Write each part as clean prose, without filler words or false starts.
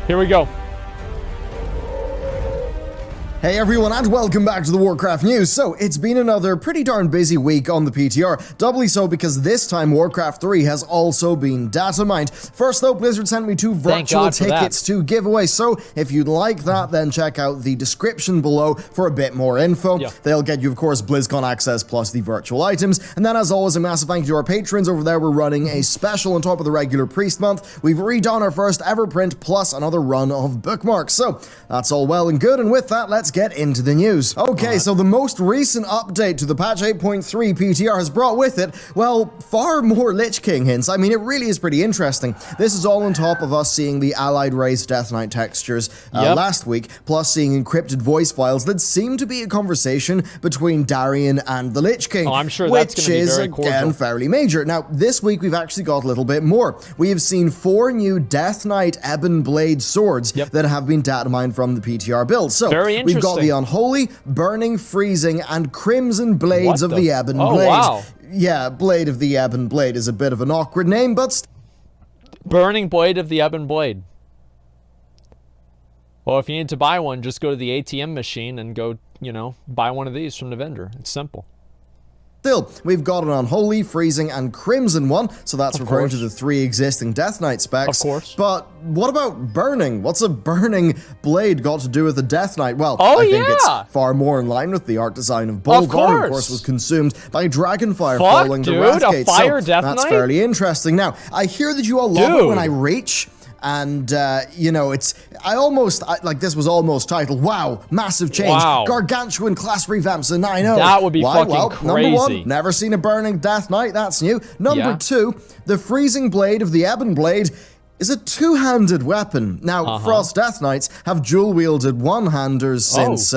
Here we go. Hey everyone, and welcome back to the Warcraft news. So, it's been another pretty darn busy week on the PTR, doubly so because this time Warcraft 3 has also been data mined. First though, Blizzard sent me 2 virtual tickets to give away, so if you'd like that, then check out the description below for a bit more info. Yeah. They'll get you, of course, BlizzCon access plus the virtual items, and then as always, a massive thank you to our patrons over there. We're running a special on top of the regular Priest month. We've redone our first ever print plus another run of bookmarks, so that's all well and good, and with that, let's get into the news. Okay, so the most recent update to the patch 8.3 PTR has brought with it, well, far more Lich King hints. I mean, it really is pretty interesting. This is all on top of us seeing the allied race Death Knight textures last week, plus seeing encrypted voice files that seem to be a conversation between Darian and the Lich King. Oh, I'm sure that's going to be very cordial. Which is, again, fairly major. Now, this week we've actually got a little bit more. We have seen 4 new Death Knight Ebon Blade swords that have been data mined from the PTR build. So, very interesting. We've got the Unholy, Burning, Freezing, and Crimson Blades of the Ebon Blade. Wow. Yeah, Blade of the Ebon Blade is a bit of an awkward name, but... Burning Blade of the Ebon Blade. Well, if you need to buy one, just go to the ATM machine and go, you know, buy one of these from the vendor. It's simple. Still, we've got an Unholy, Freezing, and Crimson one, so that's referring to the 3 existing Death Knight specs. Of course. But what about Burning? What's a Burning Blade got to do with the Death Knight? Well, I think it's far more in line with the art design of Bolvar, who of course was consumed by Dragonfire following the Wrathgate, a fire so Death that's Knight? fairly interesting. Now, I hear that you all love it when I reach... And, you know, like, this was almost titled, wow, massive change, gargantuan class revamps, and I know. That would be fucking crazy. Number 1, never seen a Burning Death Knight, that's new. Number 2, the Freezing Blade of the Ebon Blade is a 2-handed weapon. Now, Frost Death Knights have dual-wielded one-handers since,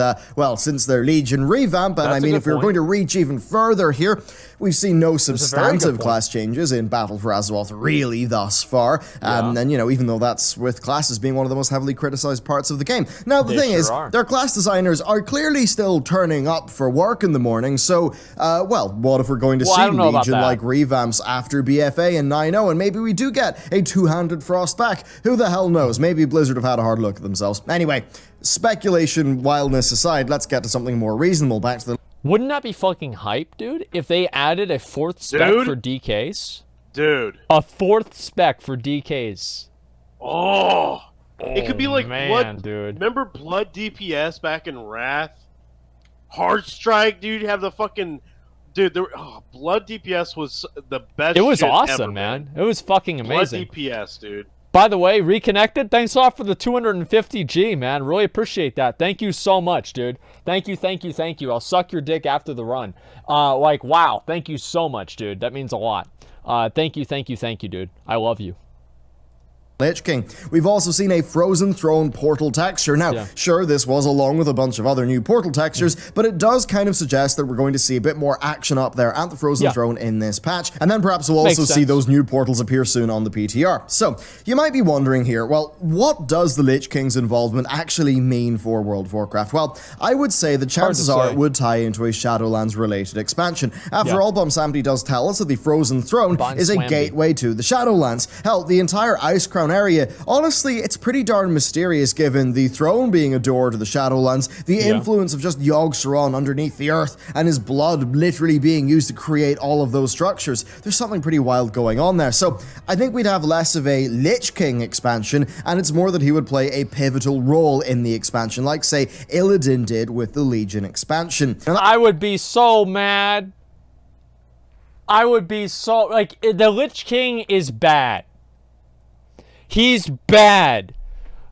since their Legion revamp, and I mean, if we were going to reach even further here, we've seen no substantive class changes in Battle for Azeroth really thus far, and, you know, even though that's with classes being one of the most heavily criticized parts of the game. Now, the thing is, their class designers are clearly still turning up for work in the morning, so, well, what if we're going to see Legion-like revamps after BFA and 9.0, and maybe we do get a 2-handed Frost back? Who the hell knows? Maybe Blizzard have had a hard look at themselves. Anyway, speculation wildness aside, let's get to something more reasonable. Back to the... Wouldn't that be fucking hype, dude? If they added a 4th spec for DKs? Dude. A 4th spec for DKs. Oh. It could be like Blood. Dude. Remember Blood DPS back in Wrath? Heartstrike, dude, have the fucking... Dude, Blood DPS was the best. It was shit awesome, ever, man. It was fucking amazing. Blood DPS, dude. By the way, Reconnected, thanks a lot for the 250G, man. Really appreciate that. Thank you so much, dude. Thank you, thank you, thank you. I'll suck your dick after the run. Like, wow. Thank you so much, dude. That means a lot. Thank you, thank you, thank you, dude. I love you. Lich King. We've also seen a Frozen Throne portal texture. Now, sure, this was along with a bunch of other new portal textures, but it does kind of suggest that we're going to see a bit more action up there at the Frozen Throne in this patch, and then perhaps we'll also see those new portals appear soon on the PTR. So, you might be wondering here, well, what does the Lich King's involvement actually mean for World of Warcraft? Well, I would say the chances are it would tie into a Shadowlands-related expansion. After all, Bumsamdi does tell us that the Frozen Throne is a gateway to the Shadowlands. Hell, the entire Ice Crown area, honestly, it's pretty darn mysterious given the throne being a door to the Shadowlands, the influence of just Yogg-Saron underneath the earth, and his blood literally being used to create all of those structures. There's something pretty wild going on there. So I think we'd have less of a Lich King expansion, and it's more that he would play a pivotal role in the expansion, like, say, Illidan did with the Legion expansion. I would be so mad. I would be so... Like, the Lich King is bad. He's bad.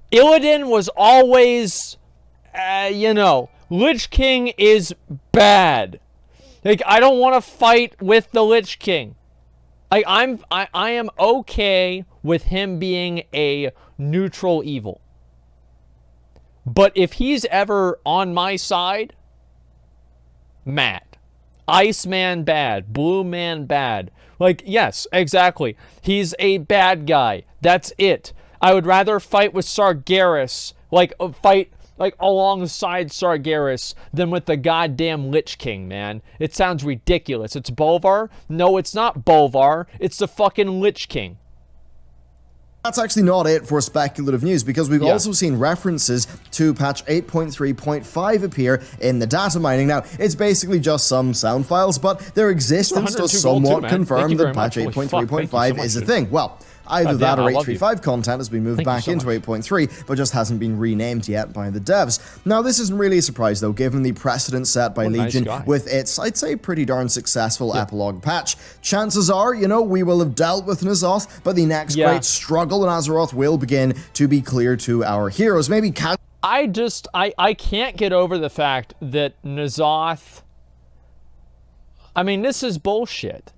Illidan was always, you know, Lich King is bad. Like, I don't want to fight with the Lich King. Like, I am okay with him being a neutral evil. But if he's ever on my side, mad. Iceman bad. Blue Man bad. Like, yes, exactly. He's a bad guy. That's it. I would rather fight with Sargeras, like, fight, like, alongside Sargeras than with the goddamn Lich King, man. It sounds ridiculous. It's Bolvar? No, it's not Bolvar. It's the fucking Lich King. That's actually not it for speculative news, because we've also seen references to patch 8.3.5 appear in the data mining. Now, it's basically just some sound files, but their existence does somewhat confirm that patch 8.3.5 is a thing. Well, either that or 8.3.5 content has been moved back into 8.3, but just hasn't been renamed yet by the devs. Now, this isn't really a surprise, though, given the precedent set by Legion with its, I'd say, pretty darn successful epilogue patch. Chances are, you know, we will have dealt with N'Zoth, but the next great struggle in Azeroth will begin to be clear to our heroes. Maybe I can't get over the fact that N'Zoth... I mean, this is bullshit.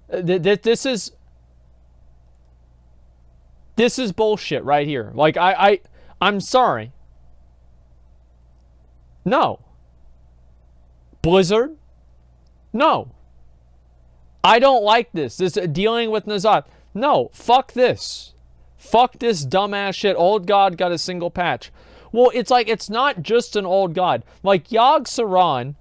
This is bullshit right here. Like, I'm sorry. No. Blizzard? No. I don't like this. This dealing with N'Zoth. No, fuck this. Fuck this dumbass shit. Old God got a single patch. Well, it's like, it's not just an old God. Like, Yogg-Saron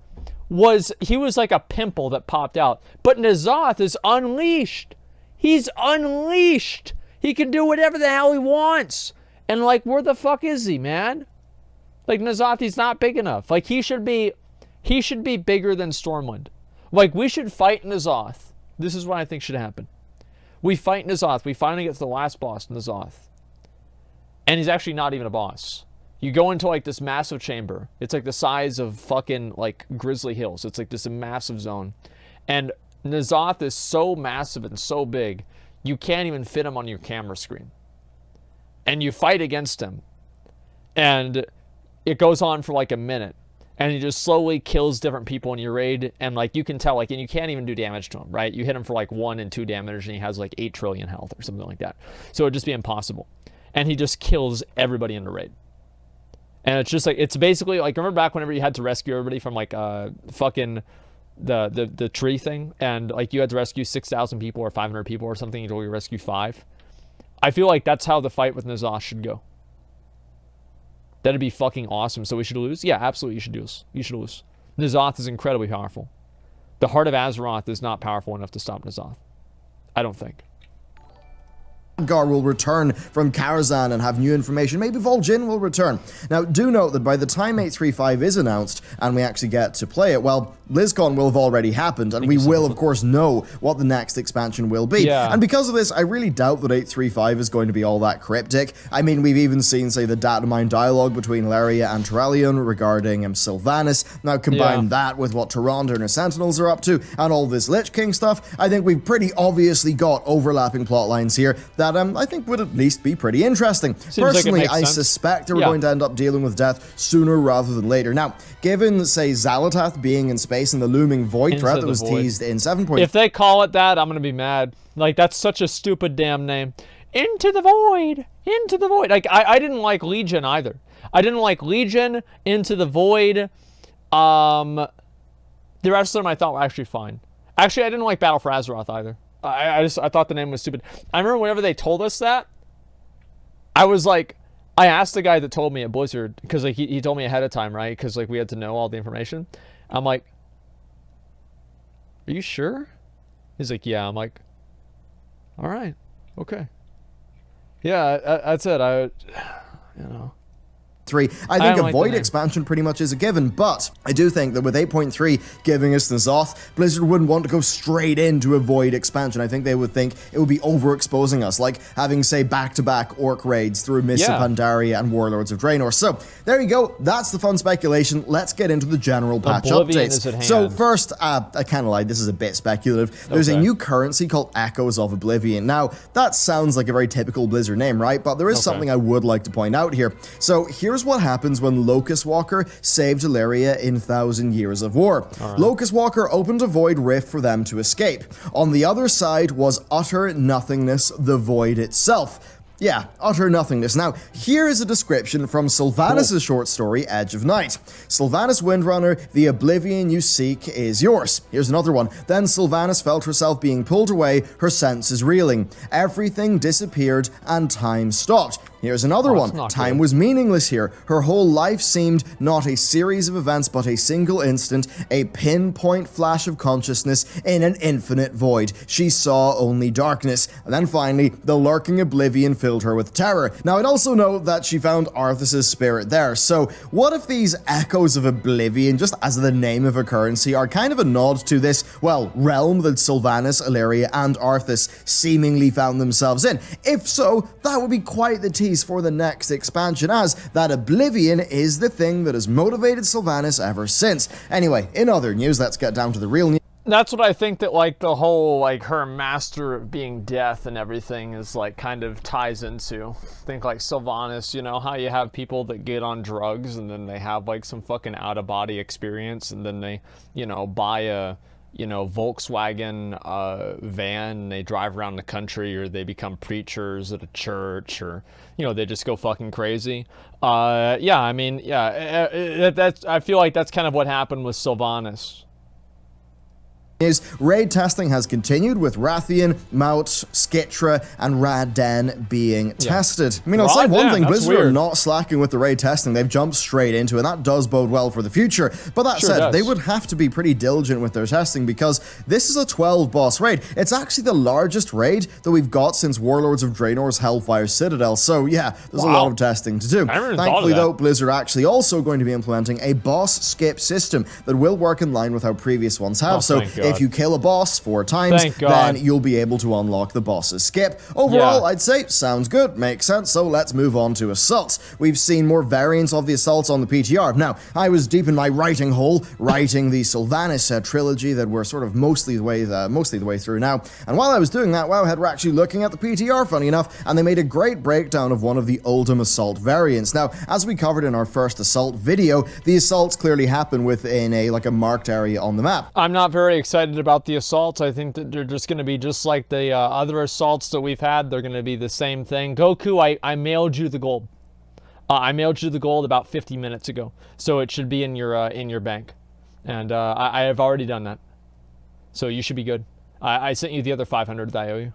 he was like a pimple that popped out. But N'Zoth is unleashed. He's unleashed. He can do whatever the hell he wants. And like, where the fuck is he, man? Like, N'Zoth, he's not big enough. Like, he should be bigger than Stormwind. Like, we should fight N'Zoth. This is what I think should happen. We fight N'Zoth. We finally get to the last boss, N'Zoth. And he's actually not even a boss. You go into, like, this massive chamber. It's, like, the size of fucking, like, Grizzly Hills. It's, like, this massive zone. And N'Zoth is so massive and so big, you can't even fit him on your camera screen. And you fight against him. And it goes on for, like, a minute. And he just slowly kills different people in your raid. And, like, you can tell, like, and you can't even do damage to him, right? You hit him for, like, 1 and 2 damage, and he has, like, 8 trillion health or something like that. So it'd just be impossible. And he just kills everybody in the raid. And it's just like, it's basically like, remember back whenever you had to rescue everybody from like fucking the tree thing, and like you had to rescue 6,000 people or 500 people or something until you rescue 5? I feel like that's how the fight with N'Zoth should go. That'd be fucking awesome. So we should lose? Yeah, absolutely, you should lose. You should lose. N'Zoth is incredibly powerful. The Heart of Azeroth is not powerful enough to stop N'Zoth. I don't think. Gar will return from Karazhan and have new information. Maybe Vol'jin will return. Now, do note that by the time 8.3.5 is announced and we actually get to play it, well, BlizzCon will have already happened, and we will, of course, know what the next expansion will be. Yeah. And because of this, I really doubt that 8.3.5 is going to be all that cryptic. I mean, we've even seen, say, the datamine dialogue between Leria and Turalyon regarding Sylvanas. Now, combine that with what Tyrande and her Sentinels are up to, and all this Lich King stuff, I think we've pretty obviously got overlapping plot lines here that I think would at least be pretty interesting. Personally, like I suspect that we're going to end up dealing with death sooner rather than later. Now, given, say, Xal'atath being in space and the looming void threat that was teased in 7. If they call it that, I'm gonna be mad. Like, that's such a stupid damn name. Into the void! Into the void! Like, I didn't like Legion either. I didn't like Legion, Into the Void. The rest of them I thought were actually fine. Actually, I didn't like Battle for Azeroth either. I thought the name was stupid. I remember whenever they told us that, I was like, I asked the guy that told me at Blizzard, because like he told me ahead of time, right? Because like we had to know all the information. I'm like, are you sure? He's like, yeah. I'm like, all right, okay. Yeah, that's it. You know. 3. I think a Void expansion pretty much is a given, but I do think that with 8.3 giving us N'Zoth, Blizzard wouldn't want to go straight into a Void expansion. I think they would think it would be overexposing us, like having, say, back-to-back Orc raids through Mists of Pandaria and Warlords of Draenor. So, there you go. That's the fun speculation. Let's get into the general patch updates. So, first, I kind of lied. This is a bit speculative. There's a new currency called Echoes of Oblivion. Now, that sounds like a very typical Blizzard name, right? But there is something I would like to point out here. So, here's what happens when Locust Walker saved Illyria in 1,000 Years of War. Locust Walker opened a void rift for them to escape. On the other side was utter nothingness, the void itself. Yeah, utter nothingness. Now, here is a description from Sylvanas' short story, Edge of Night. Sylvanas Windrunner, the oblivion you seek is yours. Here's another one. Then Sylvanas felt herself being pulled away, her senses reeling. Everything disappeared and time stopped. Here's another that's one. not Time good. was meaningless here. Her whole life seemed not a series of events, but a single instant, a pinpoint flash of consciousness in an infinite void. She saw only darkness. And then finally, the lurking oblivion filled her with terror. Now, I'd also note that she found Arthas's spirit there. So, what if these echoes of oblivion, just as the name of a currency, are kind of a nod to this, well, realm that Sylvanas, Illyria, and Arthas seemingly found themselves in? If so, that would be quite the tease for the next expansion, as that oblivion is the thing that has motivated Sylvanas ever since. Anyway, in other news, let's get down to the real news. That's what I think that, like, the whole, like, her master of being death and everything is, like, kind of ties into. Think, like, Sylvanas, you know, how you have people that get on drugs and then they have, like, some fucking out-of-body experience and then they, you know, buy a, you know, Volkswagen van and they drive around the country, or they become preachers at a church, or, you know, they just go fucking crazy. Yeah, I mean, yeah, that's, I feel like that's kind of what happened with Sylvanas. Raid testing has continued with Rathian, Maut, Skitra, and Radden being tested. I mean, I'll say one thing, Blizzard are not slacking with the raid testing. They've jumped straight into it, and that does bode well for the future. But that said, they would have to be pretty diligent with their testing, because this is a 12-boss raid. It's actually the largest raid that we've got since Warlords of Draenor's Hellfire Citadel. So yeah, there's a lot of testing to do. Thankfully though, Blizzard are actually also going to be implementing a boss skip system that will work in line with how previous ones have. So if you kill a boss 4 times, then you'll be able to unlock the boss's skip. Overall, I'd say sounds good, makes sense, so let's move on to assaults. We've seen more variants of the assaults on the PTR. Now, I was deep in my writing hole, writing the Sylvanas trilogy that we're sort of mostly the way through now, and while I was doing that, Wowhead were actually looking at the PTR, funny enough, and they made a great breakdown of one of the Oldham assault variants. Now, as we covered in our first assault video, the assaults clearly happen within a marked area on the map. I'm not very excited about the assaults. I think that they're just going to be just like the other assaults that we've had. They're going to be the same thing. Goku, I mailed you the gold. I mailed you the gold about 50 minutes ago, so it should be in your bank, and I have already done that, so you should be good. I sent you the other 500 that I owe you.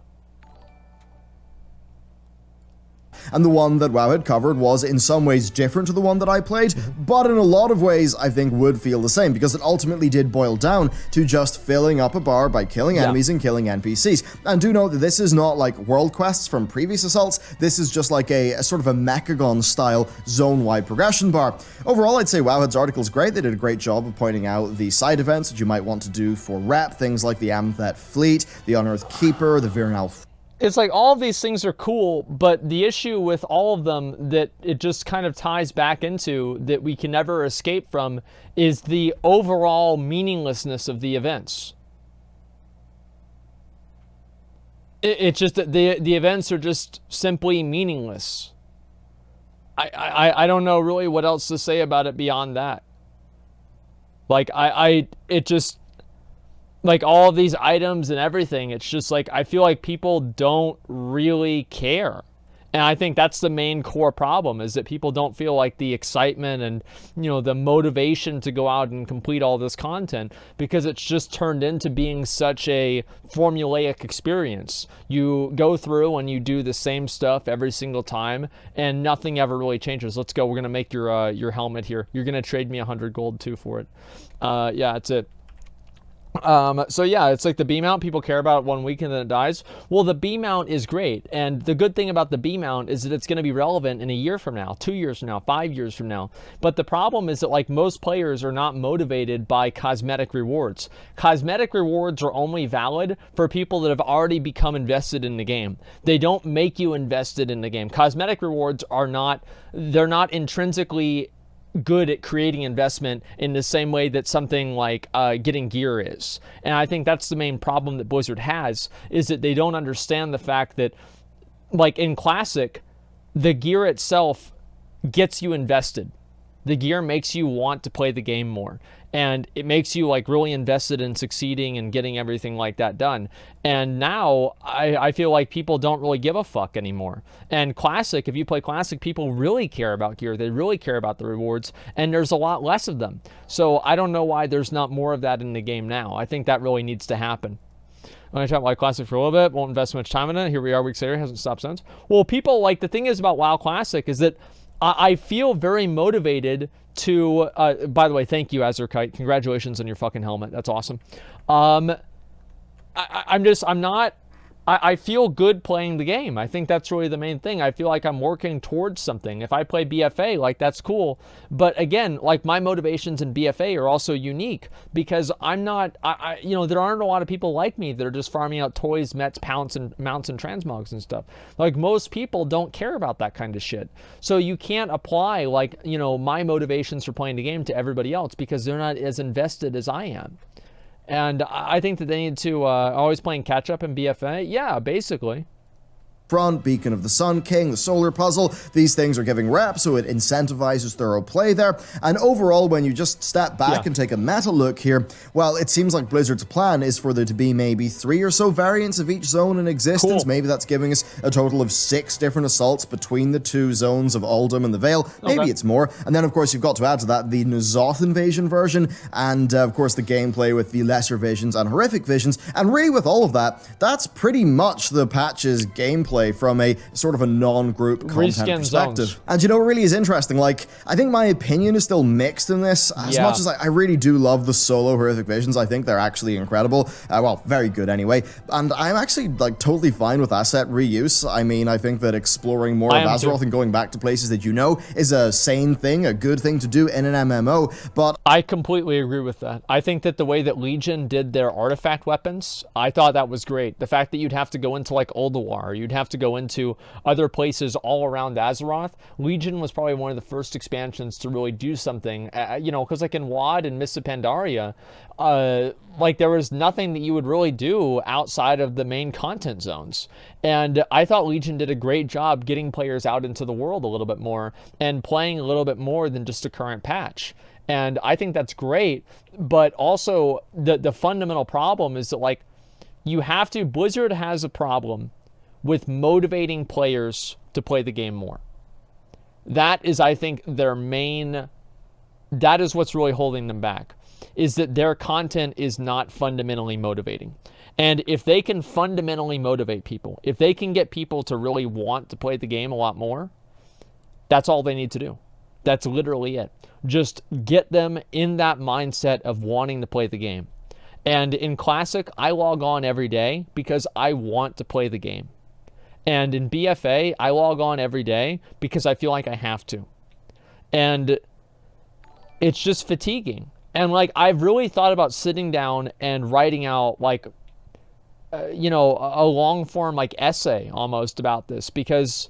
And the one that WoW had covered was in some ways different to the one that I played, but in a lot of ways I think would feel the same, because it ultimately did boil down to just filling up a bar by killing enemies and killing NPCs. And do note that this is not like world quests from previous assaults, this is just like a sort of a Mechagon style zone-wide progression bar. Overall, I'd say Wowhead's article is great. They did a great job of pointing out the side events that you might want to do for rep, things like the Amthet Fleet, the Unearthed Keeper, the Virinal. It's like all of these things are cool, but the issue with all of them that it just kind of ties back into that we can never escape from is the overall meaninglessness of the events. It's just that the events are just simply meaningless. I don't know really what else to say about it beyond that. Like it just, like all of these items and everything, it's just like I feel like people don't really care. And I think that's the main core problem, is that people don't feel like the excitement and, you know, the motivation to go out and complete all this content, because it's just turned into being such a formulaic experience. You go through and you do the same stuff every single time and nothing ever really changes. Let's go. We're going to make your helmet here. You're going to trade me 100 gold too for it. Yeah, that's it. So yeah, it's like the B mount, people care about it 1 week and then it dies. Well, the B mount is great, and the good thing about the B mount is that it's going to be relevant in a year from now, 2 years from now, 5 years from now. But the problem is that, like, most players are not motivated by cosmetic rewards. Cosmetic rewards are only valid for people that have already become invested in the game. They don't make you invested in the game. Cosmetic rewards are not, they're not intrinsically good at creating investment in the same way that something like getting gear is. And I think that's the main problem that Blizzard has, is that they don't understand the fact that, like in Classic, the gear itself gets you invested. The gear makes you want to play the game more, and it makes you like really invested in succeeding and getting everything like that done. And now I feel like people don't really give a fuck anymore. And Classic, if you play Classic, people really care about gear. They really care about the rewards, and there's a lot less of them. So I don't know why there's not more of that in the game now. I think that really needs to happen. I'm going to chat WoW Classic for a little bit. Won't invest much time in it. Here we are weeks later. Hasn't stopped since. Well, people, like, the thing is about WoW Classic is that I feel very motivated to, by the way, thank you, Azurkite. Congratulations on your fucking helmet. That's awesome. I feel good playing the game. I think that's really the main thing. I feel like I'm working towards something. If I play BFA, like, that's cool. But again, like, my motivations in BFA are also unique because I'm not, you know, there aren't a lot of people like me that are just farming out toys, mets, mounts, and transmogs and stuff. Like, most people don't care about that kind of shit. So you can't apply, like, you know, my motivations for playing the game to everybody else because they're not as invested as I am. And I think that they need to always playing catch-up in BFA. Yeah, basically. Front, Beacon of the Sun King, the Solar Puzzle, these things are giving rep, so it incentivizes thorough play there. And overall, when you just step back and take a meta look here, well, it seems like Blizzard's plan is for there to be maybe 3 or so variants of each zone in existence. Cool. Maybe that's giving us a total of 6 different assaults between the 2 zones of Uldum and the Vale. Maybe it's more. And then, of course, you've got to add to that the N'Zoth invasion version, and, of course, the gameplay with the Lesser Visions and Horrific Visions. And really, with all of that, that's pretty much the patch's gameplay from a sort of a non-group content perspective. Zones. And you know what really is interesting? Like, I think my opinion is still mixed in this. As much as I really do love the solo Horrific Visions, I think they're actually incredible. Well, very good anyway. And I'm actually, like, totally fine with asset reuse. I mean, I think that exploring more of Azeroth and going back to places that you know is a sane thing, a good thing to do in an MMO, but... I completely agree with that. I think that the way that Legion did their artifact weapons, I thought that was great. The fact that you'd have to go into, like, Ulduar, you'd have to go into other places all around Azeroth. Legion was probably one of the first expansions to really do something, you know, because like in WoD and Mists of Pandaria, like there was nothing that you would really do outside of the main content zones. And I thought Legion did a great job getting players out into the world a little bit more and playing a little bit more than just a current patch. And I think that's great, but also the fundamental problem is that, like, you have to, Blizzard has a problem with motivating players to play the game more. That is, I think, their main, that is what's really holding them back, is that their content is not fundamentally motivating. And if they can fundamentally motivate people, if they can get people to really want to play the game a lot more, that's all they need to do. That's literally it. Just get them in that mindset of wanting to play the game. And in Classic, I log on every day because I want to play the game. And in BFA, I log on every day because I feel like I have to. And it's just fatiguing. And, like, I've really thought about sitting down and writing out, like, you know, a long form, like, essay almost about this, because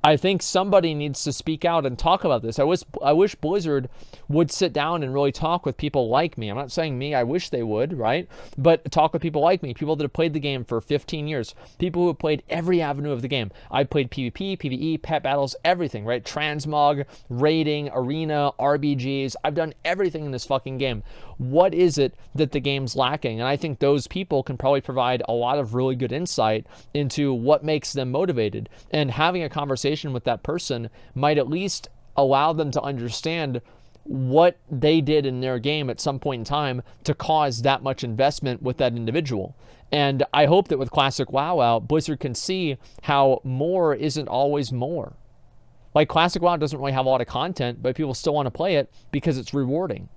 I think somebody needs to speak out and talk about this. I wish Blizzard would sit down and really talk with people like me. I'm not saying me, I wish they would, right? But talk with people like me, people that have played the game for 15 years, people who have played every avenue of the game. I've played PvP, PvE, pet battles, everything, right? Transmog, raiding, arena, RBGs. I've done everything in this fucking game. What is it that the game's lacking? And I think those people can probably provide a lot of really good insight into what makes them motivated. And having a conversation with that person might at least allow them to understand what they did in their game at some point in time to cause that much investment with that individual. And I hope that with Classic WoW out, Blizzard can see how more isn't always more. Like, Classic WoW doesn't really have a lot of content, but people still want to play it because it's rewarding.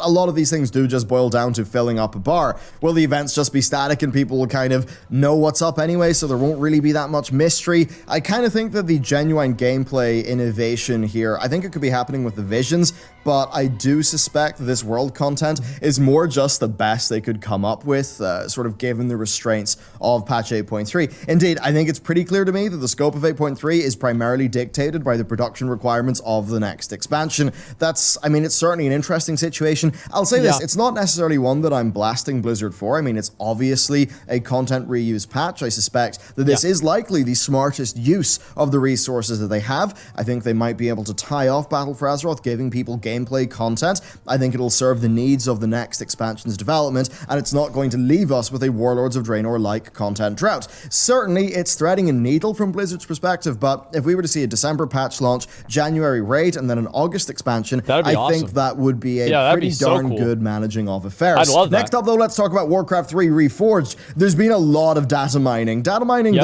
A lot of these things do just boil down to filling up a bar. Will the events just be static and people will kind of know what's up anyway, so there won't really be that much mystery? I kind of think that the genuine gameplay innovation here, I think it could be happening with the Visions, but I do suspect that this world content is more just the best they could come up with, sort of given the restraints of patch 8.3. Indeed, I think it's pretty clear to me that the scope of 8.3 is primarily dictated by the production requirements of the next expansion. That's, I mean, it's certainly an interesting situation. I'll say this, it's not necessarily one that I'm blasting Blizzard for. I mean, it's obviously a content reuse patch. I suspect that this is likely the smartest use of the resources that they have. I think they might be able to tie off Battle for Azeroth, giving people gameplay content. I think it'll serve the needs of the next expansion's development, and it's not going to leave us with a Warlords of Draenor-like content drought. Certainly, it's threading a needle from Blizzard's perspective, but if we were to see a December patch launch, January raid, and then an August expansion, I think that would be a pretty darn cool. good managing of affairs. I'd love that. Next up, though, let's talk about Warcraft 3 Reforged. There's been a lot of data mining. Data mining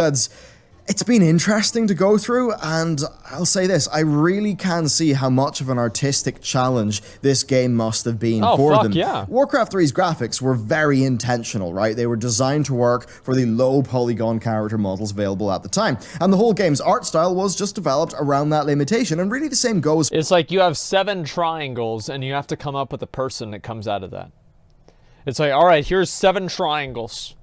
it's been interesting to go through, and I'll say this, I really can see how much of an artistic challenge this game must have been for them. Yeah. Warcraft 3's graphics were very intentional, right? They were designed to work for the low polygon character models available at the time, and the whole game's art style was just developed around that limitation, and really the same goes. It's like you have 7 triangles, and you have to come up with a person that comes out of that. It's like, all right, here's 7 triangles.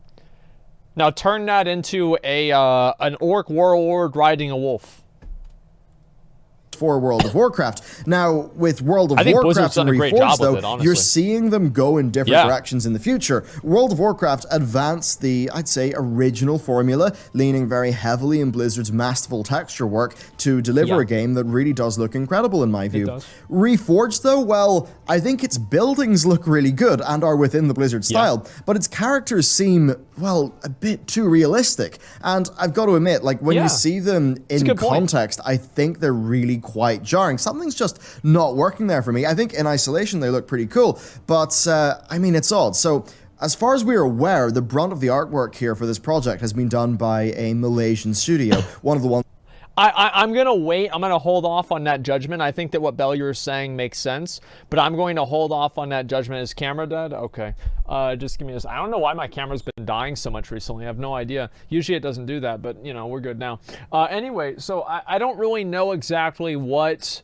Now turn that into an orc warlord riding a wolf. For World of Warcraft. Now, with World of Warcraft and Reforged, though, you're seeing them go in different directions in the future. World of Warcraft advanced the, I'd say, original formula, leaning very heavily in Blizzard's masterful texture work to deliver a game that really does look incredible in my view. Reforged, though, well, I think its buildings look really good and are within the Blizzard style, but its characters seem, well, a bit too realistic. And I've got to admit, like, when you see them in context, I think they're really quite jarring. Something's just not working there for me. I think in isolation they look pretty cool, but I mean, it's odd. So as far as we're aware, the brunt of the artwork here for this project has been done by a Malaysian studio, one of the ones. I'm going to wait. I'm going to hold off on that judgment. I think that what Bellular is saying makes sense, but I'm going to hold off on that judgment. Is camera dead? Okay. Just give me this. I don't know why my camera's been dying so much recently. I have no idea. Usually it doesn't do that, but, you know, we're good now. Anyway, so I don't really know exactly what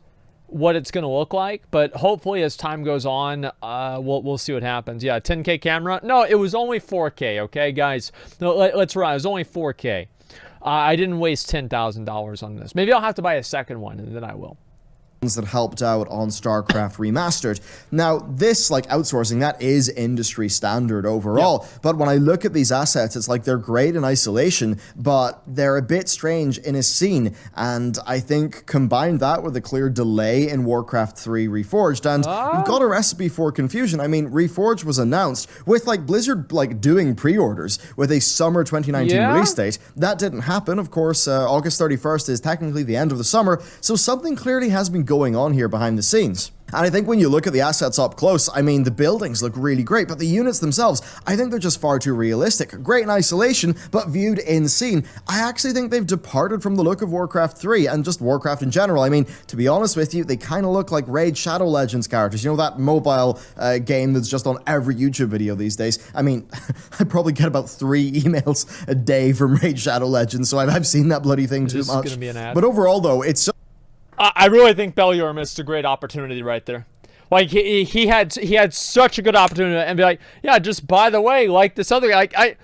it's going to look like, but hopefully as time goes on, we'll see what happens. Yeah, 10K camera. No, it was only 4K, okay, guys? No, let's run. It was only 4K. I didn't waste $10,000 on this. Maybe I'll have to buy a second one, and then I will. That helped out on StarCraft Remastered. Now, this, like, outsourcing, that is industry standard overall, but when I look at these assets, it's like they're great in isolation, but they're a bit strange in a scene, and I think combine that with a clear delay in Warcraft 3 Reforged, and we've got a recipe for confusion. I mean, Reforged was announced with, like, Blizzard, like, doing pre-orders with a summer 2019 release date. That didn't happen, of course. August 31st is technically the end of the summer, so something clearly has been going on here behind the scenes. And I think when you look at the assets up close, I mean, the buildings look really great, but the units themselves, I think they're just far too realistic. Great in isolation, but viewed in scene, I actually think they've departed from the look of Warcraft 3 and just Warcraft in general. I mean, to be honest with you, they kind of look like Raid Shadow Legends characters. You know, that mobile game that's just on every YouTube video these days? I mean, I probably get about 3 emails a day from Raid Shadow Legends, so I've seen that bloody thing too much. Gonna be an ad. But overall, though, it's just... I really think Bellular missed a great opportunity right there. Like, he had such a good opportunity and be like, yeah, just by the way, like this other guy,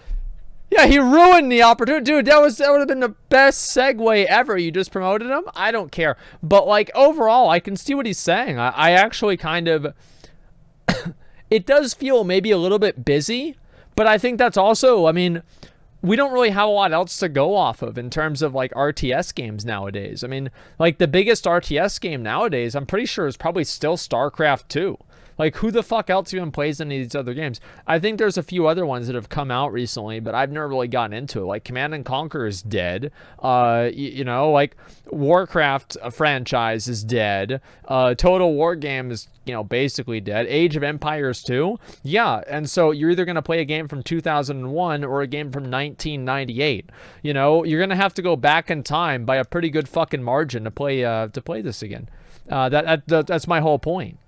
yeah, he ruined the opportunity. Dude, that would have been the best segue ever. You just promoted him? I don't care. But, like, overall, I can see what he's saying. I actually kind of... it does feel maybe a little bit busy, but I think that's also, I mean... we don't really have a lot else to go off of in terms of, like, RTS games nowadays. I mean, like, the biggest RTS game nowadays, I'm pretty sure is probably still StarCraft 2. Like, who the fuck else even plays any of these other games? I think there's a few other ones that have come out recently, but I've never really gotten into it. Like, Command & Conquer is dead. You know, like, Warcraft franchise is dead. Total War Game is, you know, basically dead. Age of Empires 2? Yeah, and so you're either going to play a game from 2001 or a game from 1998. You know, you're going to have to go back in time by a pretty good fucking margin to play this again. That's my whole point.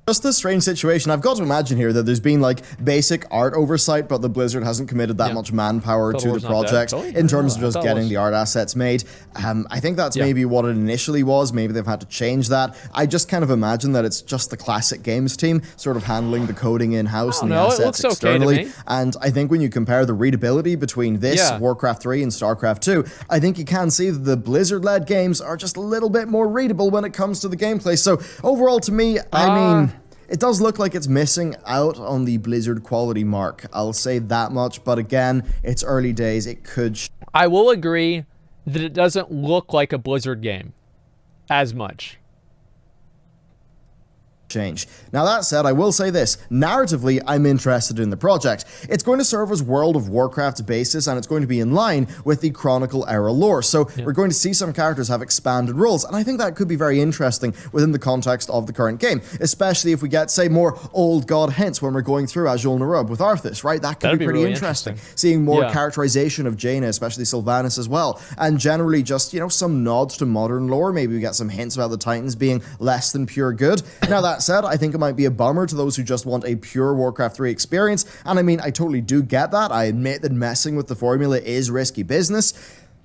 Just a strange situation. I've got to imagine here that there's been, like, basic art oversight, but the Blizzard hasn't committed that much manpower to the project in terms of just getting the art assets made. I think that's maybe what it initially was. Maybe they've had to change that. I just kind of imagine that it's just the classic games team sort of handling the coding in-house and the assets externally. Okay, and I think when you compare the readability between this, Warcraft 3, and StarCraft 2, I think you can see that the Blizzard-led games are just a little bit more readable when it comes to the gameplay. So overall, to me, I mean... it does look like it's missing out on the Blizzard quality mark. I'll say that much, but again, it's early days. It could... I will agree that it doesn't look like a Blizzard game as much. change. Now that said, I will say this, narratively, I'm interested in the project. It's going to serve as World of Warcraft's basis, and it's going to be in line with the Chronicle era lore. So we're going to see some characters have expanded roles, and I think that could be very interesting within the context of the current game, especially if we get, say, more old god hints when we're going through Azul Narub with Arthas, right? That could be pretty really interesting. Seeing more characterization of Jaina, especially Sylvanas as well, and generally just, you know, some nods to modern lore. Maybe we get some hints about the Titans being less than pure good. Now that said, I think it might be a bummer to those who just want a pure Warcraft 3 experience, and I mean, I totally do get that. I admit that messing with the formula is risky business.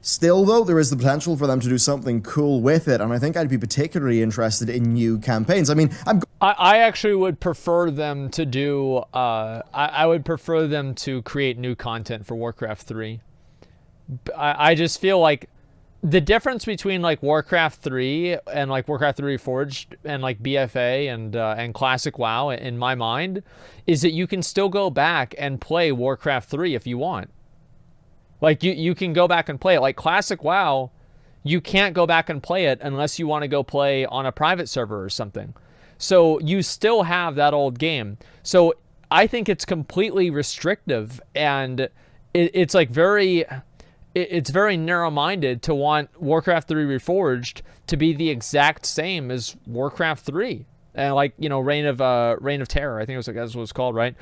Still, though, there is the potential for them to do something cool with it, and I think I'd be particularly interested in new campaigns. I mean, I actually would prefer them to do, I would prefer them to create new content for Warcraft 3. I just feel like the difference between like Warcraft 3 and like Warcraft 3 Reforged and like BFA and Classic WoW in my mind is that you can still go back and play Warcraft 3 if you want. Like you can go back and play it. Like Classic WoW, you can't go back and play it unless you want to go play on a private server or something. So you still have that old game. So I think it's completely restrictive, and it's like it's very narrow-minded to want Warcraft 3 Reforged to be the exact same as Warcraft 3. And like, you know, Reign of Terror, I think that's what it's called, right?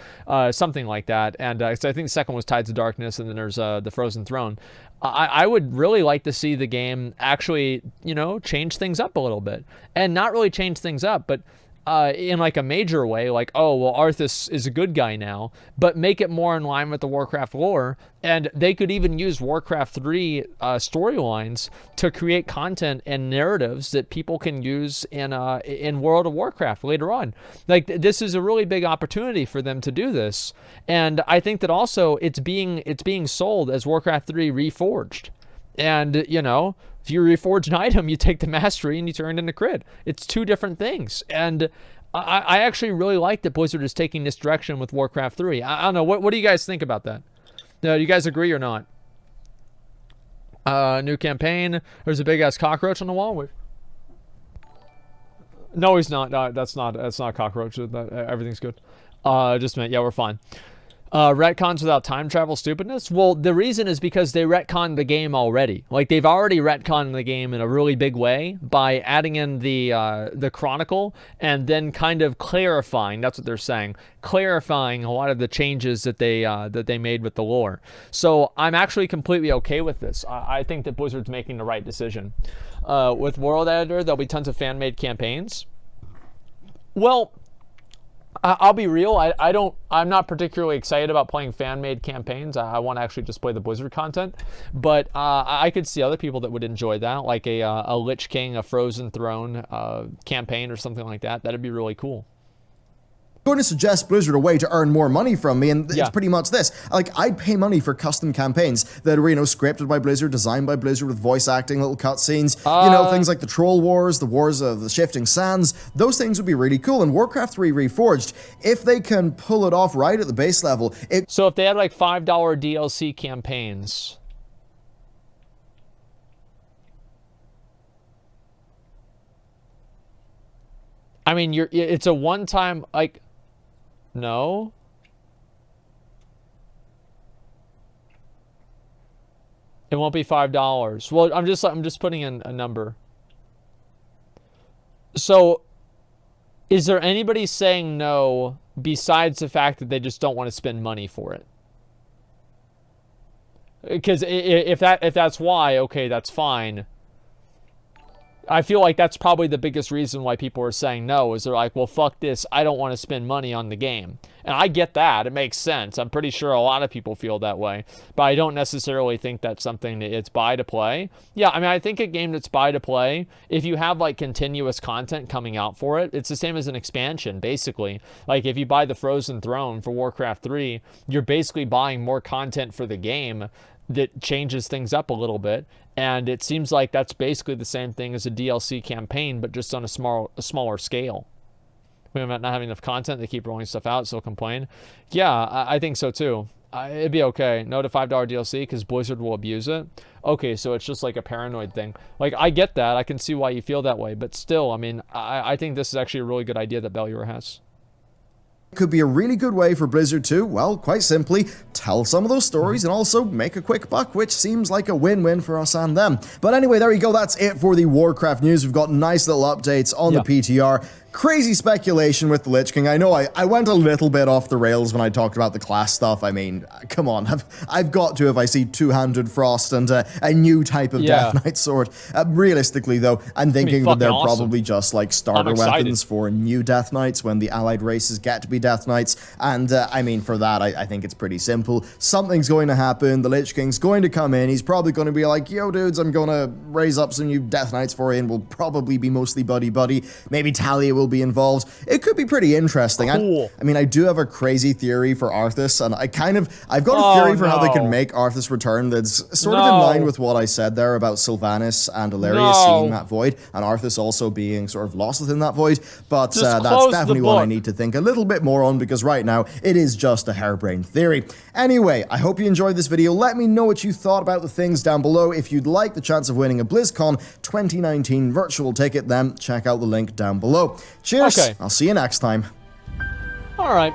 Something like that. And so I think the second was Tides of Darkness, and then there's the Frozen Throne. I would really like to see the game actually, you know, change things up a little bit. And not really change things up, but in like a major way, like, oh, well, Arthas is a good guy now, but make it more in line with the Warcraft lore. And they could even use Warcraft 3 storylines to create content and narratives that people can use in World of Warcraft later on. Like, this is a really big opportunity for them to do this. And I think that also it's being sold as Warcraft 3 Reforged. And, you know, if you reforge an item, you take the mastery and you turn it into crit. It's two different things. And I actually really like that Blizzard is taking this direction with Warcraft 3. I don't know. What do you guys think about that? Do you guys agree or not? New campaign. There's a big-ass cockroach on the wall. No, he's not. No, that's not a cockroach. Everything's good. Just a minute. Yeah, we're fine. Retcons without time travel stupidness? Well, the reason is because they retconned the game already. Like, they've already retconned the game in a really big way by adding in the Chronicle and then kind of clarifying, that's what they're saying, clarifying a lot of the changes that they made with the lore. So I'm actually completely okay with this. I think that Blizzard's making the right decision. With World Editor, there'll be tons of fan-made campaigns. Well, I'll be real. I'm not particularly excited about playing fan-made campaigns. I want to actually just play the Blizzard content. But I could see other people that would enjoy that, like a Lich King, a Frozen Throne campaign or something like that. That'd be really cool. Going to suggest Blizzard a way to earn more money from me, and it's pretty much this. Like, I'd pay money for custom campaigns that were, you know, scripted by Blizzard, designed by Blizzard with voice acting, little cutscenes, you know, things like the Troll Wars, the Wars of the Shifting Sands. Those things would be really cool. And Warcraft 3 Reforged, if they can pull it off right at the base level, So if they had like $5 DLC campaigns, I mean, it's a one-time, like, no. It won't be $5. Well, I'm just putting in a number. So, is there anybody saying no besides the fact that they just don't want to spend money for it? Because if that's why, okay, that's fine. I feel like that's probably the biggest reason why people are saying no, is they're like, well, fuck this. I don't want to spend money on the game. And I get that. It makes sense. I'm pretty sure a lot of people feel that way. But I don't necessarily think that's something that it's buy to play. Yeah, I mean, I think a game that's buy to play, if you have like continuous content coming out for it, it's the same as an expansion, basically. Like if you buy the Frozen Throne for Warcraft 3, you're basically buying more content for the game that changes things up a little bit. And it seems like that's basically the same thing as a DLC campaign, but just on a smaller scale. We're not having enough content, they keep rolling stuff out, so complain. Yeah, I think so too. It'd be okay. No to $5 DLC because Blizzard will abuse it. Okay, so it's just like a paranoid thing. Like, I get that. I can see why you feel that way. But still, I mean, I think this is actually a really good idea that Bellular has. Could be a really good way for Blizzard to, well, quite simply, tell some of those stories and also make a quick buck, which seems like a win-win for us and them. But anyway, there you go. That's it for the Warcraft news. We've got nice little updates on the PTR. Crazy speculation with the Lich King. I know I went a little bit off the rails when I talked about the class stuff. I mean, come on. I've got to if I see two-handed frost and a new type of Death Knight sword. Realistically, though, I'm thinking that they're probably just like starter weapons for new Death Knights when the allied races get to be Death Knights. And I mean, for that, I think it's pretty simple. Something's going to happen. The Lich King's going to come in. He's probably going to be like, yo, dudes, I'm going to raise up some new Death Knights for you, and we'll probably be mostly buddy-buddy. Maybe Talia will be involved. It could be pretty interesting. Cool. I mean, I do have a crazy theory for Arthas, and I've got a theory for how they can make Arthas return that's sort of in line with what I said there about Sylvanas and Illyria seeing that void, and Arthas also being sort of lost within that void, but that's definitely one I need to think a little bit more on, because right now, it is just a harebrained theory. Anyway, I hope you enjoyed this video. Let me know what you thought about the things down below. If you'd like the chance of winning a BlizzCon 2019 virtual ticket, then check out the link down below. Cheers! Okay. I'll see you next time. All right.